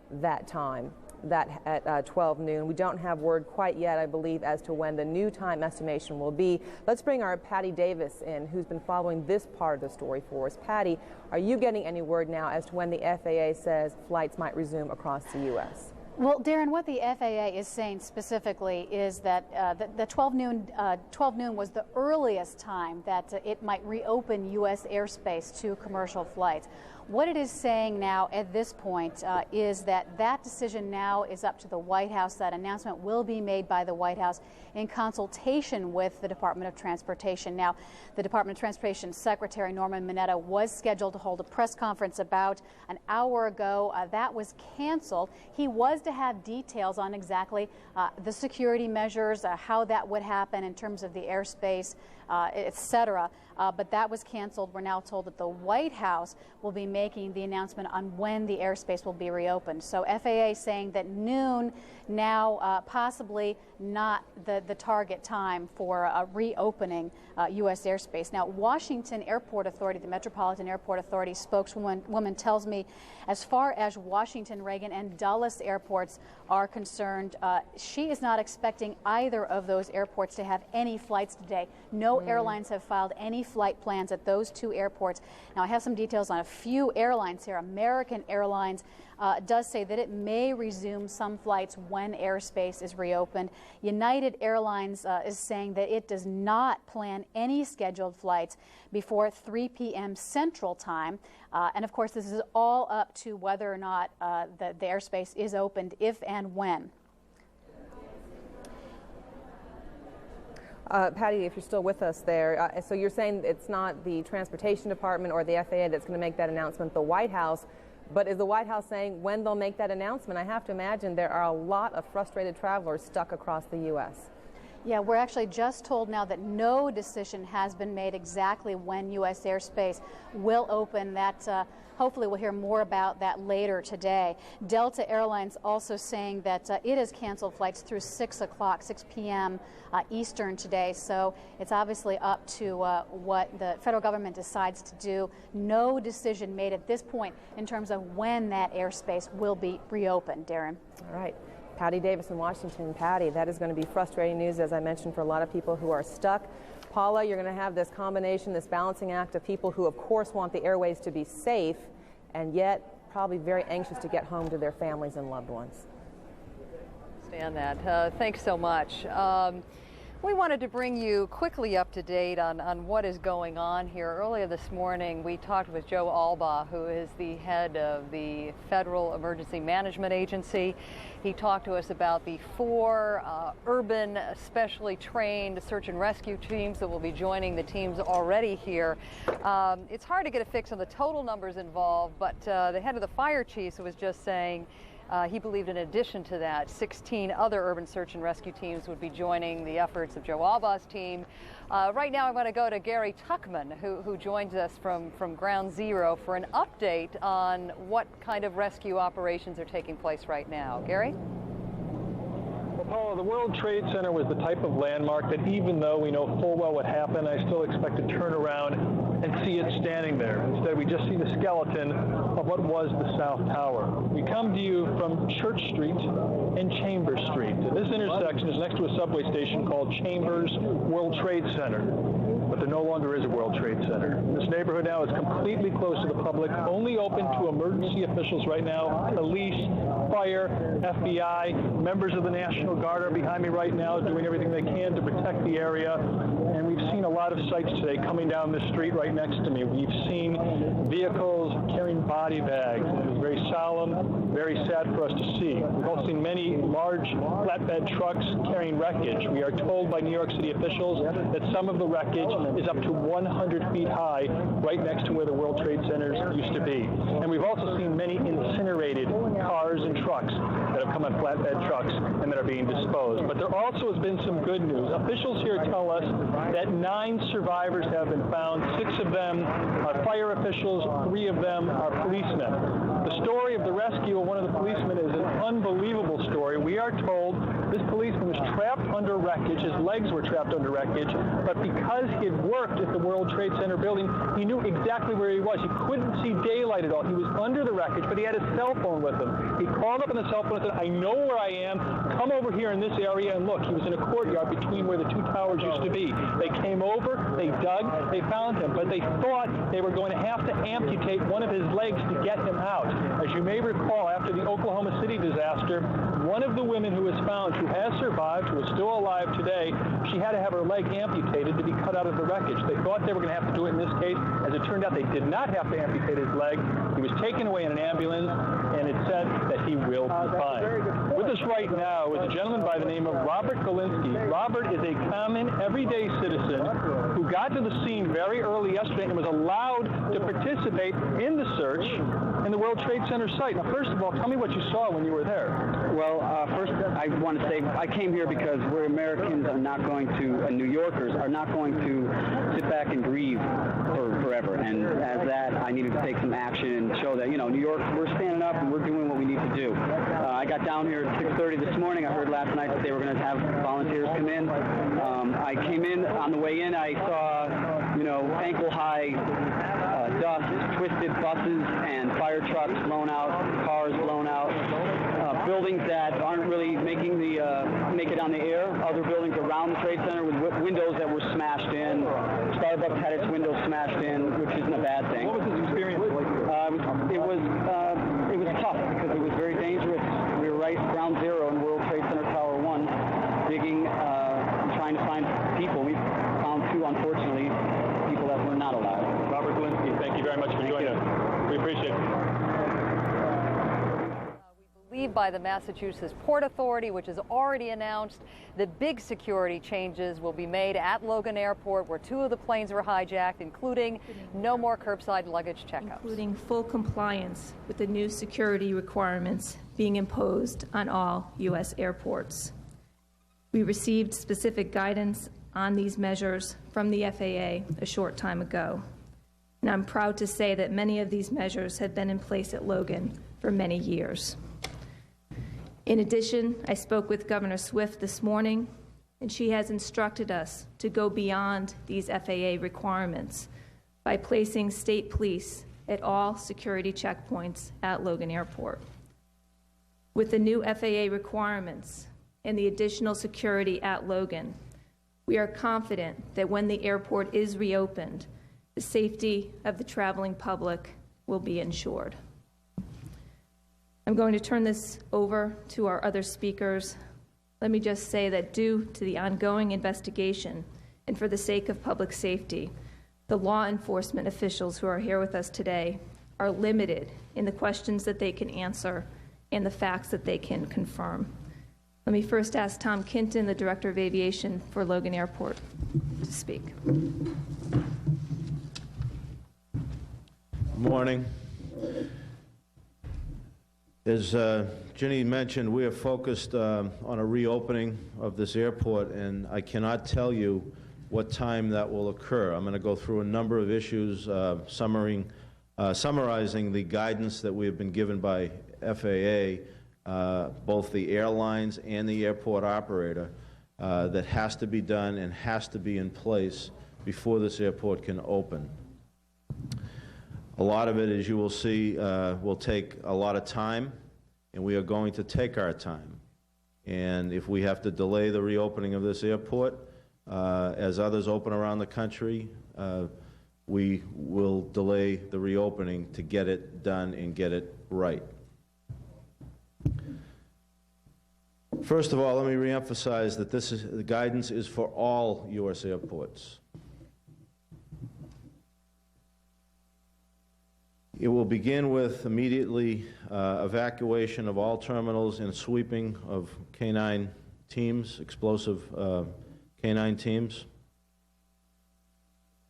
that time, that at 12 noon. We don't have word quite yet, I believe, as to when the new time estimation will be. Let's bring our Patty Davis in, who's been following this part of the story for us. Patty, are you getting any word now as to when the FAA says flights might resume across the U.S.? Well, Darren, what the FAA is saying specifically is that the 12 noon was the earliest time that it might reopen U.S. airspace to commercial flights. What it is saying now at this point is that decision now is up to the White House. That announcement will be made by the White House in consultation with the Department of Transportation. Now, the Department of Transportation Secretary Norman Mineta was scheduled to hold a press conference about an hour ago. That was canceled. He was to have details on exactly the security measures, how that would happen in terms of the airspace, etc. But that was canceled. We're now told that the White House will be making the announcement on when the airspace will be reopened. So FAA saying that noon now, possibly not the target time for reopening U.S. airspace. Now, Washington Airport Authority, the Metropolitan Airport Authority spokeswoman tells me, as far as Washington, Reagan, and Dulles airports are concerned, she is not expecting either of those airports to have any flights today. No airlines have filed any flight plans at those 2 airports. Now, I have some details on a few airlines here. American Airlines does say that it may resume some flights when airspace is reopened. United Airlines is saying that it does not plan any scheduled flights before 3 p.m. Central Time. And of course, this is all up to whether or not the airspace is opened, if and when. Patty, if you're still with us there, so you're saying it's not the Transportation Department or the FAA that's going to make that announcement, the White House, but is the White House saying when they'll make that announcement? I have to imagine there are a lot of frustrated travelers stuck across the U.S. Yeah, we're actually just told now that no decision has been made exactly when U.S. airspace will open. That hopefully we'll hear more about that later today. Delta Airlines also saying that it has canceled flights through 6 p.m. Eastern today. So it's obviously up to what the federal government decides to do. No decision made at this point in terms of when that airspace will be reopened. Darren. All right. Patty Davis in Washington. Patty, that is going to be frustrating news, as I mentioned, for a lot of people who are stuck. Paula, you're going to have this combination, this balancing act of people who, of course, want the airways to be safe and yet probably very anxious to get home to their families and loved ones. Understand that. Thanks so much. We wanted to bring you quickly up to date on what is going on here. Earlier this morning, we talked with Joe Albaugh, who is the head of the Federal Emergency Management Agency. He talked to us about the 4 urban, specially trained search and rescue teams that will be joining the teams already here. It's hard to get a fix on the total numbers involved, but the head of the fire chiefs was just saying he believed in addition to that, 16 other urban search and rescue teams would be joining the efforts of Joe Albaugh's team. Right now I want to go to Gary Tuchman, who joins us from Ground Zero for an update on what kind of rescue operations are taking place right now. Gary? Well, Paula, the World Trade Center was the type of landmark that even though we know full well what happened, I still expect to turn around and see it standing there. Instead, we just see the skeleton of what was the South Tower. We come to you from Church Street and Chambers Street. This intersection is next to a subway station called Chambers World Trade Center, but there no longer is a World Trade Center. This neighborhood now is completely closed to the public, only open to emergency officials right now, police, fire, FBI, members of the National Guard are behind me right now doing everything they can to protect the area. And we've seen a lot of sights today coming down the street right next to me. We've seen vehicles carrying body bags. It was very solemn, very sad for us to see. We've also seen many large flatbed trucks carrying wreckage. We are told by New York City officials that some of the wreckage is up to 100 feet high right next to where the World Trade Centers used to be. And we've also seen many incinerated cars and trucks that have come on flatbed trucks and that are being disposed. But there also has been some good news. Officials here tell us that 9 survivors have been found. 6 of them are fire officials, 3 of them are policemen. The story of the rescue of one of the policemen is an unbelievable story. We are told this policeman was trapped under wreckage. His legs were trapped under wreckage, but because he had worked at the World Trade Center building, he knew exactly where he was. He couldn't see daylight at all. He was under the wreckage, but he had his cell phone with him. He called up on the cell phone and said, I know where I am. Come over here in this area and look. He was in a courtyard between where the 2 towers used to be. They came over, they dug, they found him, but they thought they were going to have to amputate one of his legs to get him out. As you may recall, after the Oklahoma City disaster, one of the women who was found, who has survived, who is still alive today, she had to have her leg amputated to be cut out of the wreckage. They thought they were going to have to do it in this case. As it turned out, they did not have to amputate his leg. He was taken away in an ambulance, and it said that he will be fine. With us right now is a gentleman by the name of Robert Galinsky. Robert is a common, everyday citizen who got to the scene very early yesterday and was allowed to participate in the search in the World Trade Center site. Now, first of all, tell me what you saw when you were there. Well, first, I want to say I came here because we're Americans are not going to, New Yorkers are not going to sit back and grieve forever. And as that, I needed to take some action and show that, you know, New York, we're standing up and we're doing what we need to do. I got down here at 6:30 this morning. I heard last night that they were going to have volunteers come in. I came in, on the way in, I saw, you know, ankle-high dust, twisted buses and fire trucks blown out, cars blown out, buildings that aren't really making make it on the air, other buildings around the Trade Center with windows that were smashed in. Starbucks had its windows smashed in, which isn't a bad thing. What was this experience like? It was tough because it was very dangerous. We were right ground zero in World Trade Center Tower 1, digging, trying to find people. We found 2, unfortunately, people that were not alive. Robert Galinsky, thank you very much for joining us. We appreciate it. We believe fueled by the Massachusetts Port Authority, which has already announced that big security changes will be made at Logan Airport, where 2 of the planes were hijacked, including no more curbside luggage checkups. Including full compliance with the new security requirements being imposed on all U.S. airports. We received specific guidance on these measures from the FAA a short time ago. And I'm proud to say that many of these measures have been in place at Logan for many years. In addition, I spoke with Governor Swift this morning, and she has instructed us to go beyond these FAA requirements by placing state police at all security checkpoints at Logan Airport. With the new FAA requirements and the additional security at Logan, we are confident that when the airport is reopened, the safety of the traveling public will be ensured. I'm going to turn this over to our other speakers. Let me just say that due to the ongoing investigation and for the sake of public safety, the law enforcement officials who are here with us today are limited in the questions that they can answer and the facts that they can confirm. Let me first ask Tom Kinton, the Director of Aviation for Logan Airport, to speak. Good morning. As Ginny mentioned, we are focused on a reopening of this airport, and I cannot tell you what time that will occur. I'm going to go through a number of issues, summarizing the guidance that we have been given by FAA, both the airlines and the airport operator, that has to be done and has to be in place before this airport can open. A lot of it, as you will see, will take a lot of time, and we are going to take our time. And if we have to delay the reopening of this airport, as others open around the country, we will delay the reopening to get it done and get it right. First of all, let me reemphasize that the guidance is for all U.S. airports. It will begin with immediately evacuation of all terminals and sweeping of K-9 teams, explosive K-9 teams.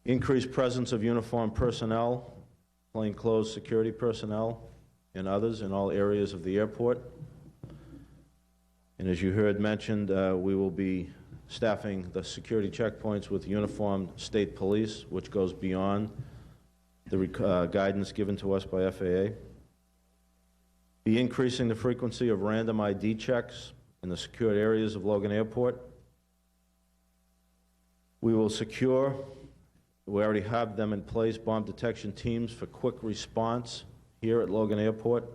Increased presence of uniformed personnel, plainclothes security personnel, and others in all areas of the airport. And as you heard mentioned, we will be staffing the security checkpoints with uniformed state police, which goes beyond the guidance given to us by FAA. Be increasing the frequency of random ID checks in the secured areas of Logan Airport. We will secure, we already have them in place, bomb detection teams for quick response here at Logan Airport.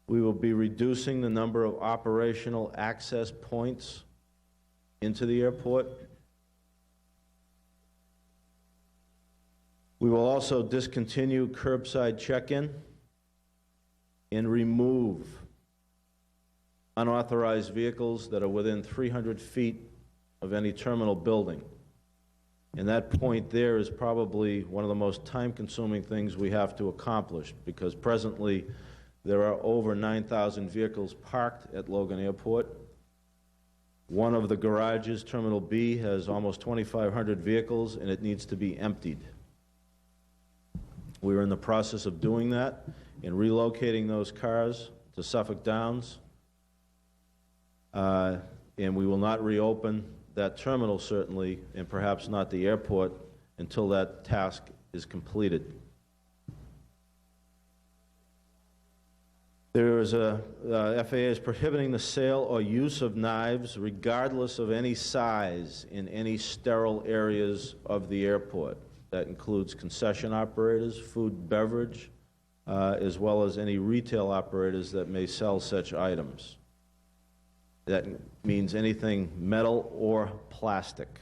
We will be reducing the number of operational access points into the airport. We will also discontinue curbside check-in and remove unauthorized vehicles that are within 300 feet of any terminal building. And that point there is probably one of the most time-consuming things we have to accomplish, because presently there are over 9,000 vehicles parked at Logan Airport. One of the garages, Terminal B, has almost 2,500 vehicles, and it needs to be emptied. We are in the process of doing that and relocating those cars to Suffolk Downs, and we will not reopen that terminal, certainly, and perhaps not the airport, until that task is completed. There is FAA is prohibiting the sale or use of knives, regardless of any size, in any sterile areas of the airport. That includes concession operators, food and beverage, as well as any retail operators that may sell such items. That means anything metal or plastic.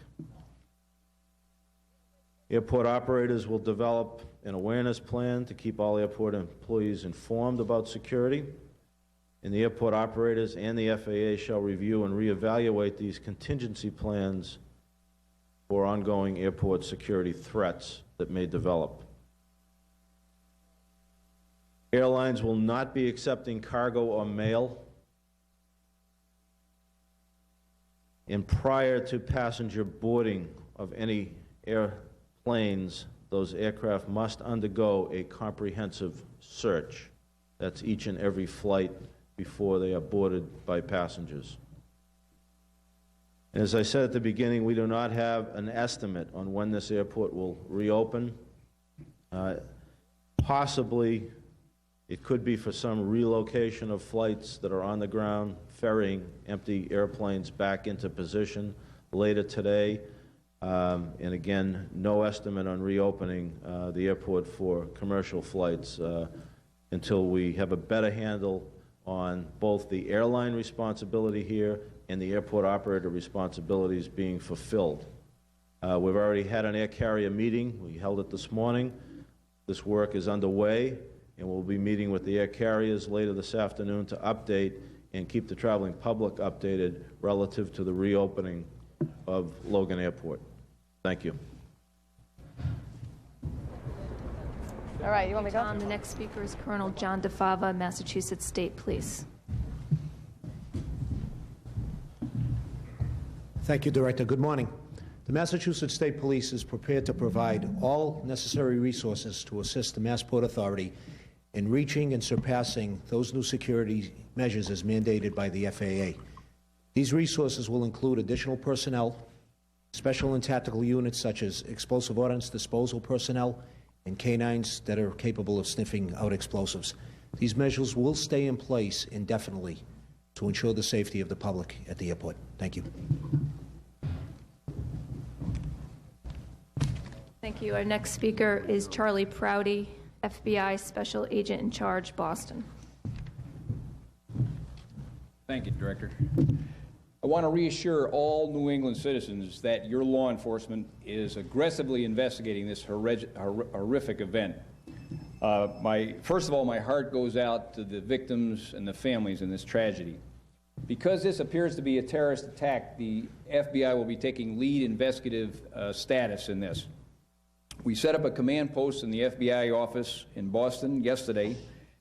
Airport operators will develop an awareness plan to keep all airport employees informed about security, and the airport operators and the FAA shall review and reevaluate these contingency plans for ongoing airport security threats that may develop. Airlines will not be accepting cargo or mail. And prior to passenger boarding of any airplanes, those aircraft must undergo a comprehensive search. That's each and every flight before they are boarded by passengers. And as I said at the beginning, we do not have an estimate on when this airport will reopen. Possibly, it could be for some relocation of flights that are on the ground, ferrying empty airplanes back into position later today. And again, no estimate on reopening the airport for commercial flights until we have a better handle on both the airline responsibility here and the airport operator responsibilities being fulfilled. We've already had an air carrier meeting. We held it this morning. This work is underway, and we'll be meeting with the air carriers later this afternoon to update and keep the traveling public updated relative to the reopening of Logan Airport. Thank you. All right, you want me to go? The next speaker is Colonel John DeFava, Massachusetts State Police. Thank you, Director. Good morning. The Massachusetts State Police is prepared to provide all necessary resources to assist the Massport Authority in reaching and surpassing those new security measures as mandated by the FAA. These resources will include additional personnel, special and tactical units such as explosive ordnance disposal personnel, and canines that are capable of sniffing out explosives. These measures will stay in place indefinitely to ensure the safety of the public at the airport. Thank you. Thank you. Our next speaker is Charlie Prouty, FBI Special Agent in Charge, Boston. Thank you, Director. I want to reassure all New England citizens that your law enforcement is aggressively investigating this horrific event. First of all, my heart goes out to the victims and the families in this tragedy. Because this appears to be a terrorist attack, the FBI will be taking lead investigative status in this. We set up a command post in the FBI office in Boston yesterday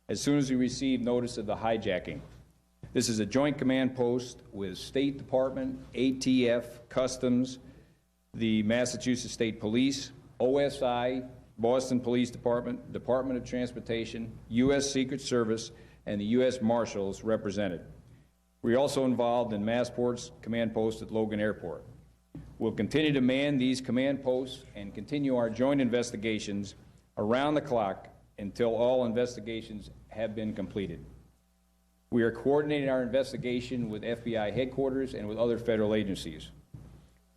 as soon as we received notice of the hijacking. This is a joint command post with State Department, ATF, Customs, the Massachusetts State Police, OSI, Boston Police Department, Department of Transportation, U.S. Secret Service, and the U.S. Marshals represented. We're also involved in Massport's command post at Logan Airport. We'll continue to man these command posts and continue our joint investigations around the clock until all investigations have been completed. We are coordinating our investigation with FBI headquarters and with other federal agencies.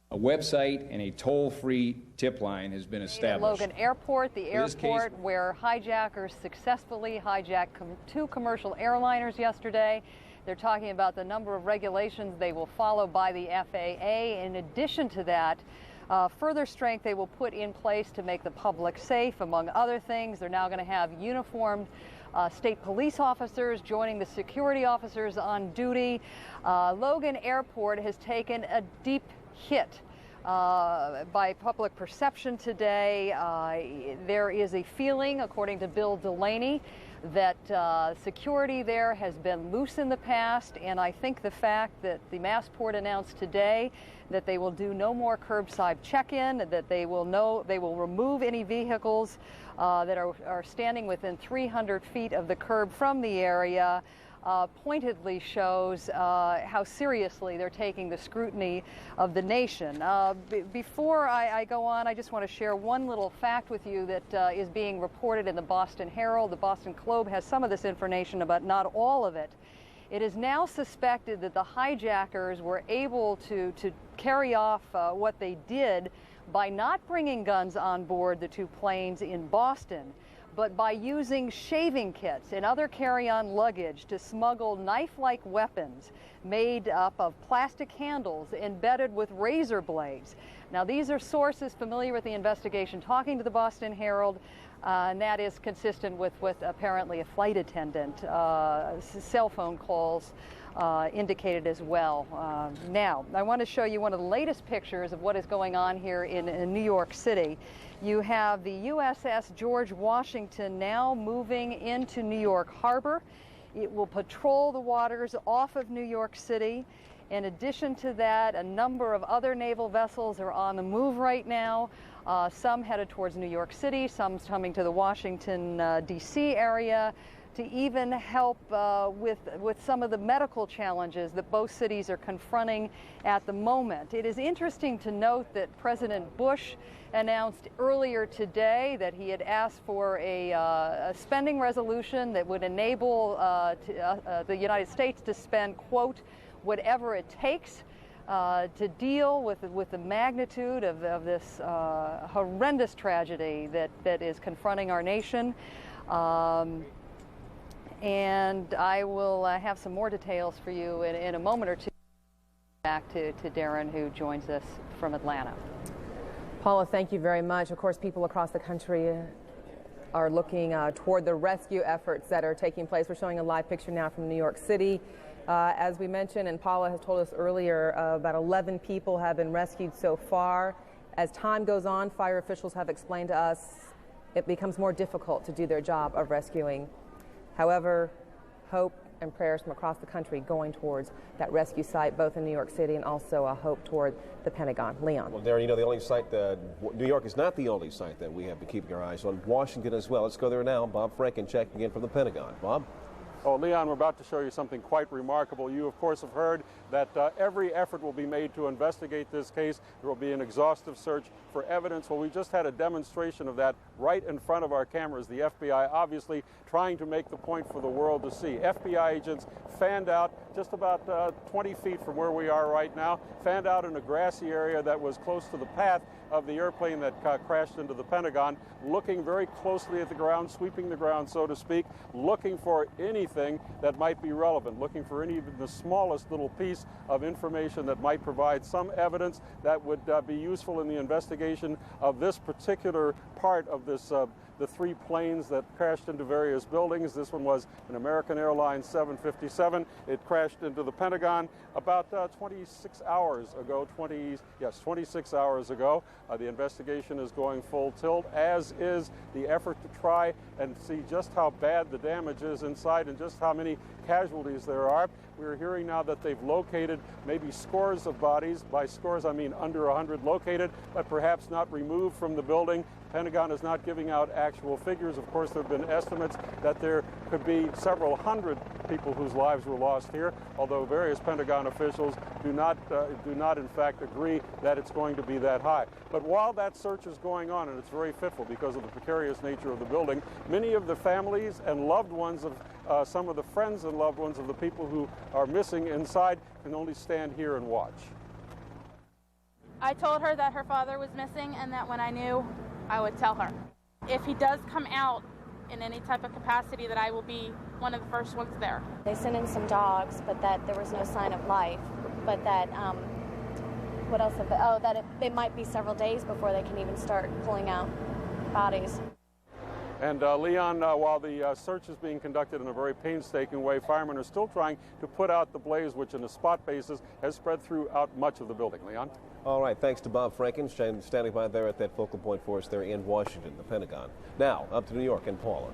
A website and a toll-free tip line has been established. Logan Airport, the airport where hijackers successfully hijacked two commercial airliners yesterday. They're talking about the number of regulations they will follow by the FAA. In addition to that, further strength they will put in place to make the public safe, among other things. They're now going to have uniformed state police officers joining the security officers on duty. Logan Airport has taken a deep hit by public perception today. There is a feeling, according to Bill Delaney, that security there has been loose in the past, and I think the fact that the Massport announced today that they will do no more curbside check-in, that they will remove any vehicles that are standing within 300 feet of the curb from the area, pointedly shows how seriously they're taking the scrutiny of the nation. Before I go on, I just want to share one little fact with you that is being reported in the Boston Herald. The Boston Globe has some of this information, but not all of it. It is now suspected that the hijackers were able to carry off what they did by not bringing guns on board the two planes in Boston, but by using shaving kits and other carry-on luggage to smuggle knife-like weapons made up of plastic handles embedded with razor blades. Now, these are sources familiar with the investigation talking to the Boston Herald. And that is consistent with what apparently a flight attendant, cell phone calls indicated as well. Now, I want to show you one of the latest pictures of what is going on here in New York City. You have the USS George Washington now moving into New York Harbor. It will patrol the waters off of New York City. In addition to that, a number of other naval vessels are on the move right now. Some headed towards New York City, some coming to the Washington, D.C. area to even help with some of the medical challenges that both cities are confronting at the moment. It is interesting to note that President Bush announced earlier today that he had asked for a spending resolution that would enable the United States to spend, quote, whatever it takes to deal with the magnitude of this horrendous tragedy that is confronting our nation. And I will have some more details for you in a moment or two. Back to Darren, who joins us from Atlanta. Paula, thank you very much. Of course, people across the country are looking toward the rescue efforts that are taking place. We're showing a live picture now from New York City. As we mentioned, and Paula has told us earlier, about 11 people have been rescued so far. As time goes on, fire officials have explained to us it becomes more difficult to do their job of rescuing. However, hope and prayers from across the country going towards that rescue site, both in New York City and also a hope toward the Pentagon. Leon. Well, Darren, you know, the only site that New York is not the only site that we have been keeping our eyes on. Washington as well. Let's go there now. Bob Franken checking in from the Pentagon. Bob? Oh, Leon, we're about to show you something quite remarkable. You, of course, have heard that every effort will be made to investigate this case. There will be an exhaustive search for evidence. Well, we just had a demonstration of that right in front of our cameras. The FBI obviously trying to make the point for the world to see. FBI agents fanned out just about 20 feet from where we are right now, fanned out in a grassy area that was close to the path of the airplane that crashed into the Pentagon, looking very closely at the ground, sweeping the ground, so to speak, looking for anything that might be relevant, looking for even the smallest little piece of information that might provide some evidence that would be useful in the investigation of this particular part of this the three planes that crashed into various buildings. This one was an American Airlines 757. It crashed into the Pentagon about 26 hours ago. 26 hours ago. The investigation is going full tilt, as is the effort to try and see just how bad the damage is inside and just how many casualties there are. We're hearing now that they've located maybe scores of bodies. By scores, I mean under 100 located, but perhaps not removed from the building. Pentagon is not giving out actual figures. Of course, there have been estimates that there could be several hundred people whose lives were lost here, although various Pentagon officials do not in fact agree that it's going to be that high. But while that search is going on, and it's very fitful because of the precarious nature of the building, many of the families and loved ones of some of the friends and loved ones of the people who are missing inside can only stand here and watch. I told her that her father was missing and that when I knew, I would tell her. If he does come out in any type of capacity, that I will be one of the first ones there. They sent in some dogs, but that there was no sign of life. But that, what else? That it might be several days before they can even start pulling out bodies. And Leon, while the search is being conducted in a very painstaking way, firemen are still trying to put out the blaze, which in a spot basis has spread throughout much of the building. Leon? All right, thanks to Bob Franken, standing by there at that focal point for us there in Washington, the Pentagon. Now, up to New York and Paula.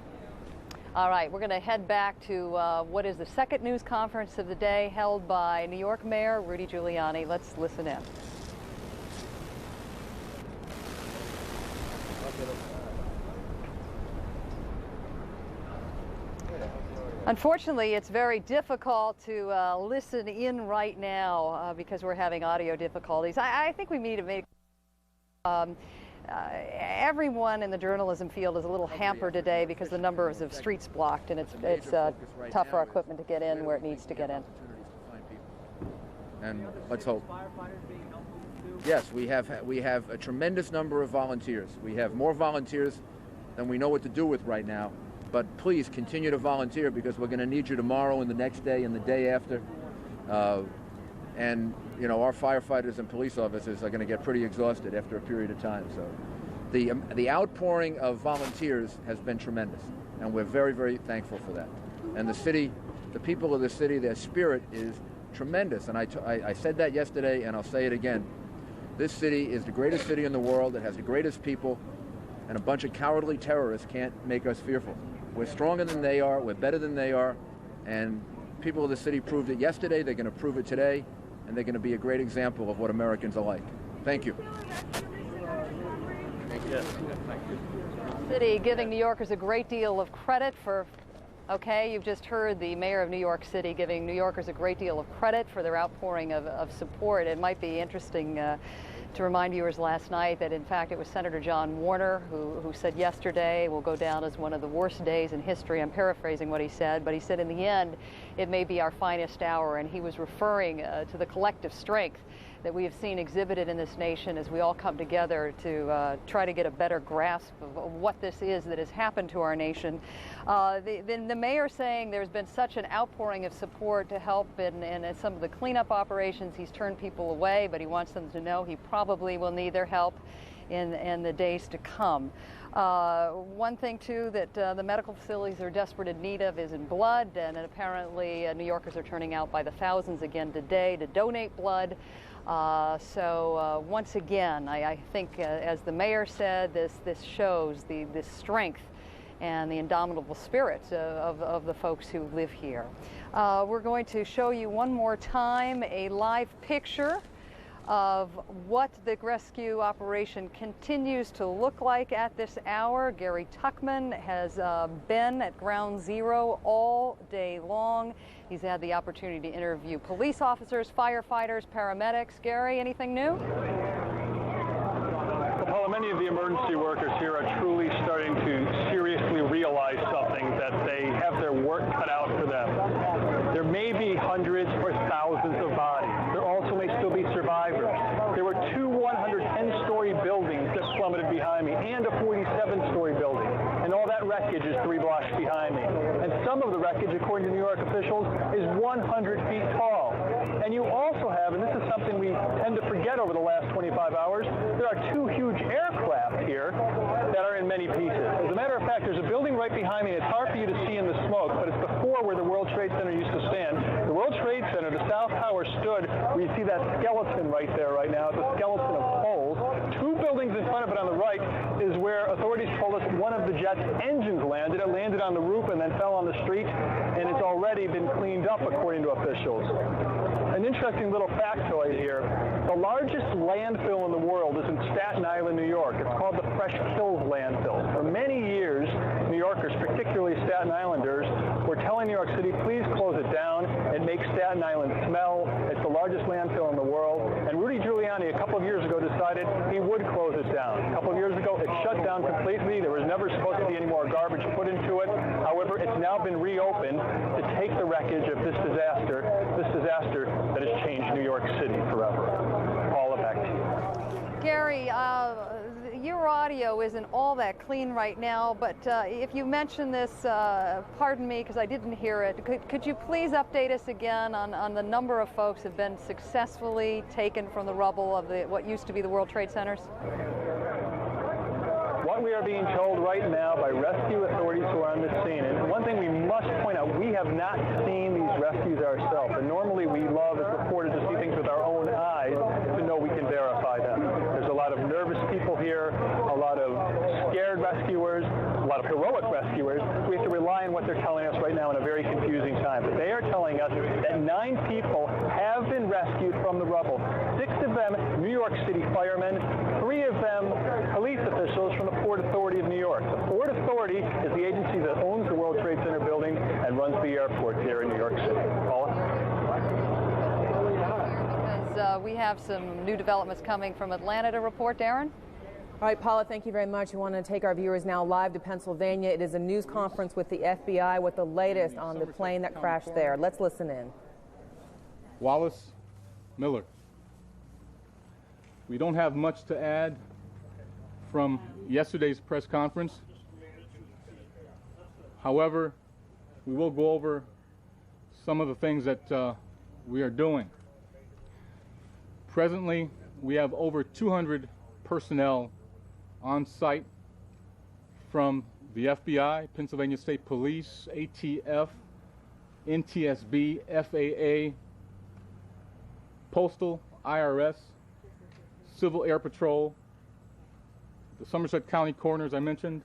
All right, we're going to head back to what is the second news conference of the day held by New York Mayor Rudy Giuliani. Let's listen in. Unfortunately, it's very difficult to listen in right now because we're having audio difficulties. I think we need to make everyone in the journalism field is a little hampered today because the number of streets blocked, and it's tough for our equipment to get in where it needs to get in. And let's hope. Yes, we have a tremendous number of volunteers. We have more volunteers than we know what to do with right now. But please continue to volunteer because we're going to need you tomorrow and the next day and the day after. And, you know, our firefighters and police officers are going to get pretty exhausted after a period of time. So The outpouring of volunteers has been tremendous, and we're very, very thankful for that. And the city, the people of the city, their spirit is tremendous. And I said that yesterday, and I'll say it again. This city is the greatest city in the world. It has the greatest people, and a bunch of cowardly terrorists can't make us fearful. We're stronger than they are. We're better than they are. And people of the city proved it yesterday. They're going to prove it today, and they're going to be a great example of what Americans are like. Thank you. Yes. City giving New Yorkers a great deal of credit for, okay, you've just heard the mayor of New York City giving New Yorkers a great deal of credit for their outpouring of support. It might be interesting to remind viewers last night that in fact it was Senator John Warner who said yesterday will go down as one of the worst days in history. I'm paraphrasing what he said, but he said in the end it may be our finest hour, and he was referring to the collective strength that we have seen exhibited in this nation as we all come together to try to get a better grasp of what this is that has happened to our nation. The mayor saying there's been such an outpouring of support to help in some of the cleanup operations. He's turned people away, but he wants them to know he probably will need their help in the days to come. One thing, too, that the medical facilities are desperate in need of is in blood, and apparently New Yorkers are turning out by the thousands again today to donate blood. So once again, I think, as the mayor said, this shows the strength and the indomitable spirits of the folks who live here. We're going to show you one more time a live picture of what the rescue operation continues to look like at this hour. Gary Tuchman has been at Ground Zero all day long. He's had the opportunity to interview police officers, firefighters, paramedics. Gary, anything new? Well, Paula, many of the emergency workers here are truly starting to seriously realize something, that they have their work cut out for them. There may be hundreds or thousands of bodies. There also may still be survivors. There were two 110-story buildings that plummeted behind me and a 47-story building. And all that wreckage is 3 blocks behind me. And some of the wreckage, according to New York officials, is 100 feet tall. And you also have, and this is something we tend to forget over the last 25 hours, there are 2 huge aircraft here that are in many pieces. As a matter of fact, there's a building right behind me. It's hard for you to see in the smoke, but it's before where the World Trade Center used to stand. The World Trade Center, the South Tower, stood where you see that skeleton right there right now. It's a skeleton of poles. 2 buildings in front of it on the right is where authorities told us one of the jet's engines landed. It landed on the roof and then fell on the street, and it's already been cleaned up, according to officials. An interesting little factoid here. The largest landfill in the world is in Staten Island, New York. It's called the Fresh Kills Landfill. For many years, New Yorkers, particularly Staten Islanders, were telling New York City, please close it down. It makes Staten Island smell. It's the largest landfill in the world. And Rudy Giuliani, a couple of years ago, decided he would close it down. A couple of years ago, it shut down completely. There was never supposed to be any more garbage put into it. However, it's now been reopened to take the wreckage of this disaster that has changed New York City forever. Paula, back to you. Gary, your audio isn't all that clean right now, but if you mention this, pardon me because I didn't hear it, could you please update us again on the number of folks who have been successfully taken from the rubble of what used to be the World Trade Centers? What we are being told right now by rescue authorities who are on the scene, and one thing we must point out, we have not seen these rescues ourselves, and normally we love as reporters to see things with our own eyes to know we can verify them. There's a lot of nervous people here, a lot of scared rescuers, a lot of heroic rescuers. We have to rely on what they're telling us right now in a very confusing time. But they are telling us that 9 people have been rescued from the rubble. 6 of them New York City firemen, 3 of them police officials from the Port Authority of New York. The Port Authority is the agency that owns the World Trade Center building and runs the airport here in New York City. Paula? Because we have some new developments coming from Atlanta to report. Darren? All right, Paula, thank you very much. We want to take our viewers now live to Pennsylvania. It is a news conference with the FBI with the latest on the plane that crashed there. Let's listen in. Wallace Miller. We don't have much to add from yesterday's press conference. However, we will go over some of the things that we are doing. Presently, we have over 200 personnel on site from the FBI, Pennsylvania State Police, ATF, NTSB, FAA, Postal, IRS, Civil Air Patrol, the Somerset County Coroners I mentioned,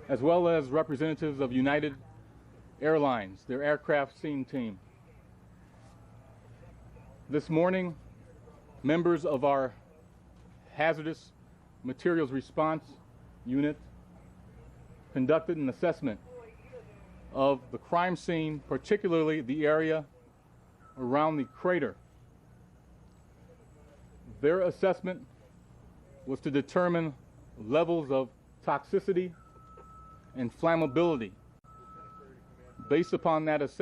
as well as representatives of United Airlines, their aircraft scene team. This morning, members of our Hazardous Materials Response Unit conducted an assessment of the crime scene, particularly the area around the crater. Their assessment was to determine levels of toxicity and flammability. Based upon that assessment,